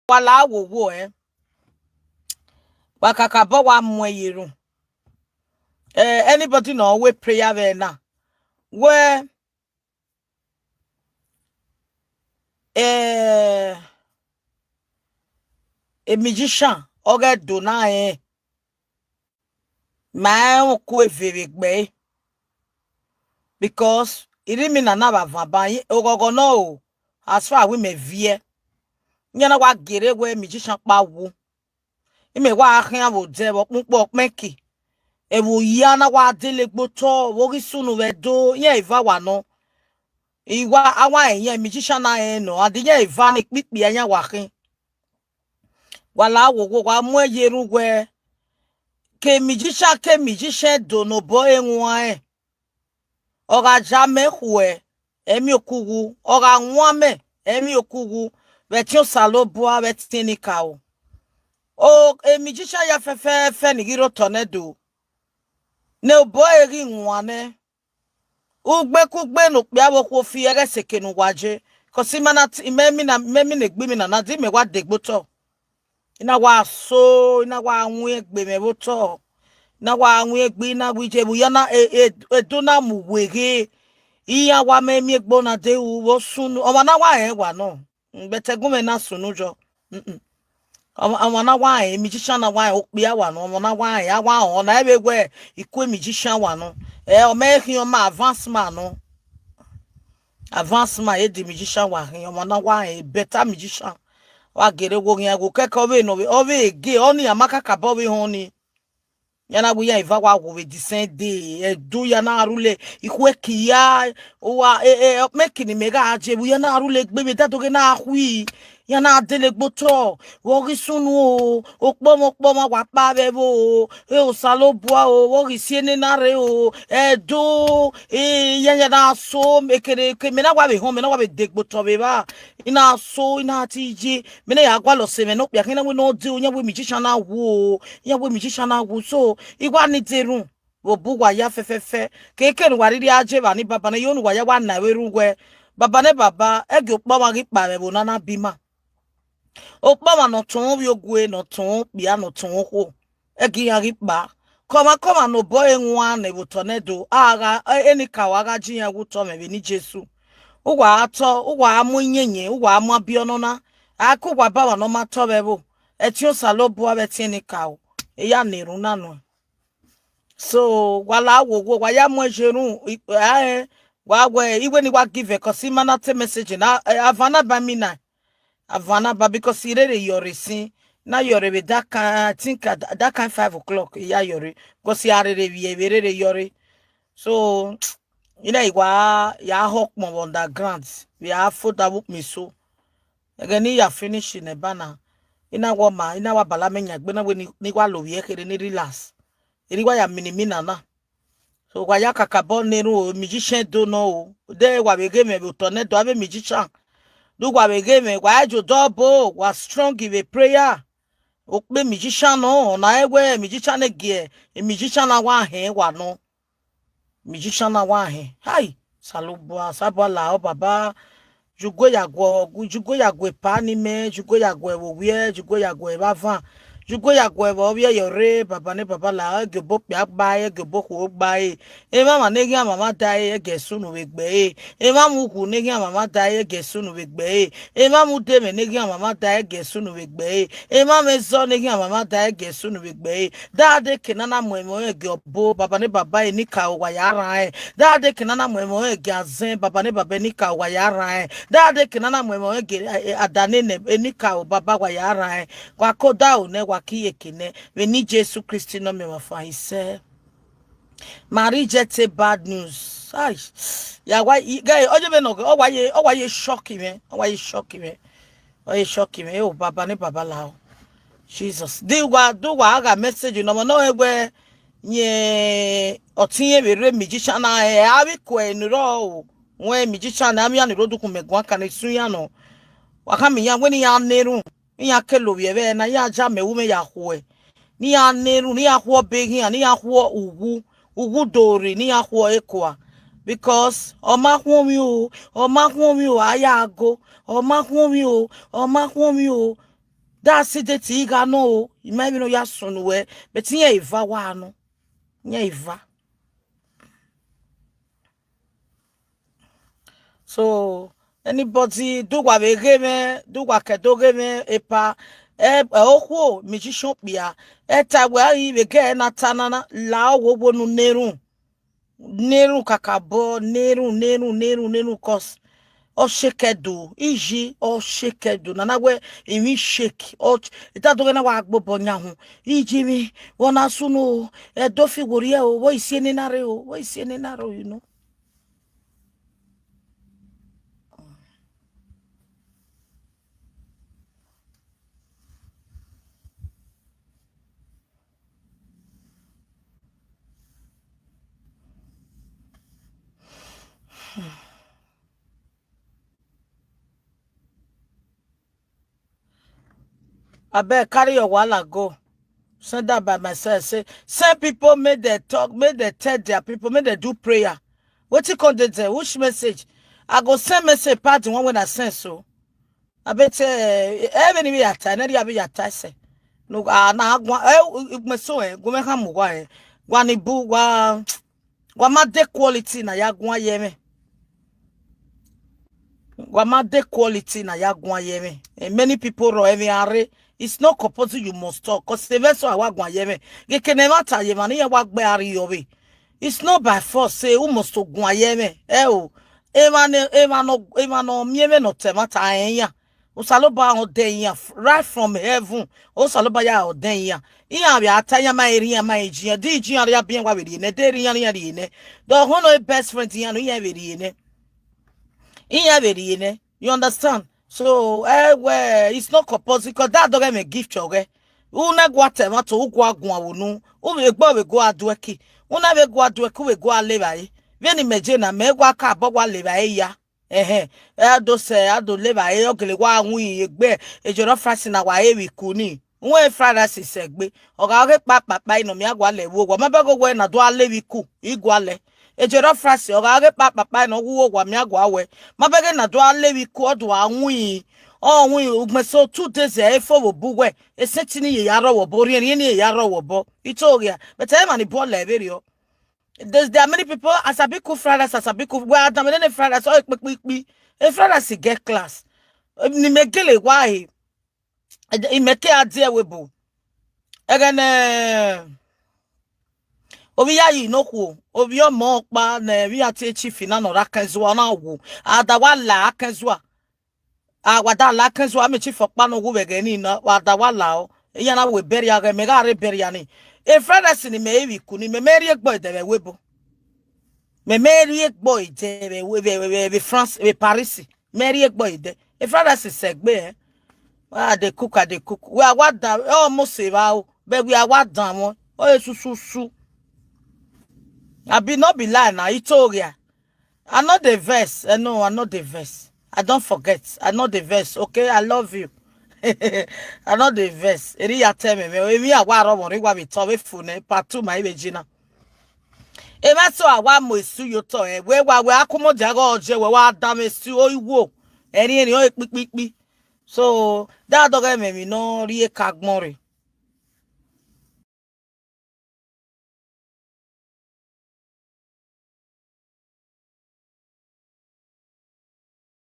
wala wo wakakabo wa mweyiru anybody know we prayer there now where a magician oga do na my ku very gbe because it mean na na vaban ogogo no as far we me vie nyana wa gere we magician pa wo ime wa ahia wo de wo pupọ meki e wo ya na wa dele gboto wo ri sunu we do yen iva wa no iwa awa yen magician na no adiye iva ni pipi anya wa kin wala wo wa mu yeru we ke magician do no bo enwa oga jame hue emi okugu oga nwame emi okugu betio salobua betini kao o magician ya fefe ni giro tornado ne bo eri nwane ugbe kugbe no pe awo ko fi ere sekenu waje kosi mana memi ne gbe mi na di me wa degboto ina wa so ina wa anwu egbe me boto na wa anwu egbe na wije bu yana edona mu wege iya wa memi egbo na de wo sunu o na wa wa no betegume na sunu jo na wa magician na wa okpia wa no na wa ya wa o na ebegwe ikwe magician wa no o me hin o ma advancement no advancement e di magician wa hin o na wa better magician wa gere wo yin go keke we no o we ge oni amaka ka bo we honi yana bu ya iva wa wo we descend day do yana arule ikwe kiya wa make ni mega aje bu yana arule gbe me that oge na ahui yana adele gboto wo ri sunu o pomo wa pa be bo o salobua o wo ri siene na re o do yana na so mekere ke me na wa be home me na wa be degboto be ba ina so ina tiji me na ya gwa lo se me no pia kina we no do nya we magician na wo nya we magician na wo so igwa ni terun wo bugwa ya fefefe keke nu wariri aje ba ni baba na yonu wa ya wa na we rugwe baba ne baba ege okpa ma ri pa be bo na bima okpa ma no tun bi ogwe no tun bia no tun ho ege ya ri pa koma no boy nwa na bo tornado aga eni kawaga ji ya wuto me ni Jesu ugwa ato ugwa amu nyenye ugwa amu abiono na akugwa ba wa no ma to be bo etio salobo abeti ni kawo eya neru nanu so wala wo wa ya mo jerun wa iwe ni wa give cause mana te message na avana ba mina avana ba because irere yore sin na yore be that I think that kind 5 o'clock ya yore because yarere bi erere yore so igwa ya hawk mo underground we have food book me so again ya finish in a banner ina wa bala menya gbe na we ni wa lo ye kere ni relax iriwa ya minimina na so wa ya kakabo neru magician do no de wa be game be tornado ave magician do wa be game wa jo double wa strong give a prayer o pe magician no na ewe magician ege magician na wa he wa no magician na wa he hai salubwa sabala o baba jugo ya gwe pa ni me jugo ya gwe wo wie jugo ya gwe bava jugo ya gwe bo wie yore baba ne baba la ge bo pia gba ge bo ko gba e mama ne gi mama dai ge sunu we gbe e mama ku ne gi mama dai ge sunu we gbe e mama de me ne gi mama dai ge sunu we gbe e mama zo ne gi mama dai ge sunu we gbe da de kenana mo ge bo baba ne baba ni ka wa ya ran da de kenana mo ge azen baba ne baba ni ka wa ya ran da de kenana mo ge adane ne ni ka baba wa ya ran kwa koda o ne wa kiyekine we ni Jesu Christ no me wafa ise Marie jete bad news ai ya why guy oje be no o wa ye shock me o wa ye shock me o baba ne baba la Jesus do wa aga message no no egbe nye otinye were magician na abi ko enro we magician na mi an ro dukun megwan kan sun ya no wa ka mi ya we ni ya neru ya kelo ye be na ya ja me wu me ya hwe ni ya neru ni ya hwo begin ni ya hwo ugu dori ni ya hwo ekwa because o ma hwo mi o aya ago o ma hwo mi o That's it iga no. You might know ya son we, but yeah iva wa no. Yeah iva. So anybody do what we game, do what kedo game epa okwo magician bia eta we we get na tanana la wo no neru kakabo neru cause o shakedo iji o shakedo nana we imi shake o ita do na wa agbobo nya ho iji mi wona suno e do fi wori e o wo isi ni nare o wo isi ni nare o you know. I bet carry your walla go. Send that by myself. Say, some people made they talk, made they tell their people, made they do prayer. What you call there? Which message? I go send message part the one when I send so. I bet even if you are tired, you be tired. Say, no, na gwa me so go me ham gwa ni bu gwa ma de quality na ya gwa ye me. Wamade quality na ya gwa yeme. And many people ro every are. It's not compulsory you must talk. Cause the vessel wa gwa yeme. Ge kenema ta yema ni ya wa gbe ari yobe. It's not by force say who must to gwa yeme. Oh. Ema no mieme no temata enya. Usaloba o denya right from heaven. Usaloba ya o denya. Iya bi atanya ma eri ya ma eji. Di eji ya bien wa we ne. De eri ya ne. The hono best friend ya no ya we ne. You understand? So, well, it's not compulsory because that don't me gift choge. Una guatema to ugwa gwa we go adweki. Una we go adweki we go aleva. Veni mejena me gwa ka bogwa leva ya. Ado se ado leva ogele wa nwi egbe ejoro frasi na wa ewi kuni. Nwe frada si segbe. Oga oge papa ino mi agwa lewo gwa mabego we na do alewi ku igwale. Ejero frasi oga papa no wo gwa mi agwa we mabege na do alewi ku odo anwi onwi ugmeso 2 days efo wo bugwe esetini ye yaro wo bo ri ni ye yaro wo bo itoria but e mani bo leverio there are many people asabiku fridays asabiku we adam ne fridays o ikpikpi e fridays get class ni megele why e meke ade webo egene obi ya yi no ku obi o mo pa na wi ati chief na no rakanzo na wo adawala akanzo wada la kanzo am chief pa no wo wege ni na adawala o ya na we beri aga me ga re beri ani e friends ni me wi ku ni me meri egbo de webo me meri egbo de we France we Paris meri egbo de e friends segbe they cook we are what almost say wow but we are what down o susu I be not be lying now. Itoria. I know the verse. No, I know the verse. I don't forget. I know the verse. Okay, I love you. I know the verse. Eri ya tell me. We are waro mo ri wa bi to we fune part 2 my regina. E ma so awa mo esu yo to we akomo jago oje we wa dam esu o iwo. Eri o pikpikpi. So that dog me no ri kagbon re.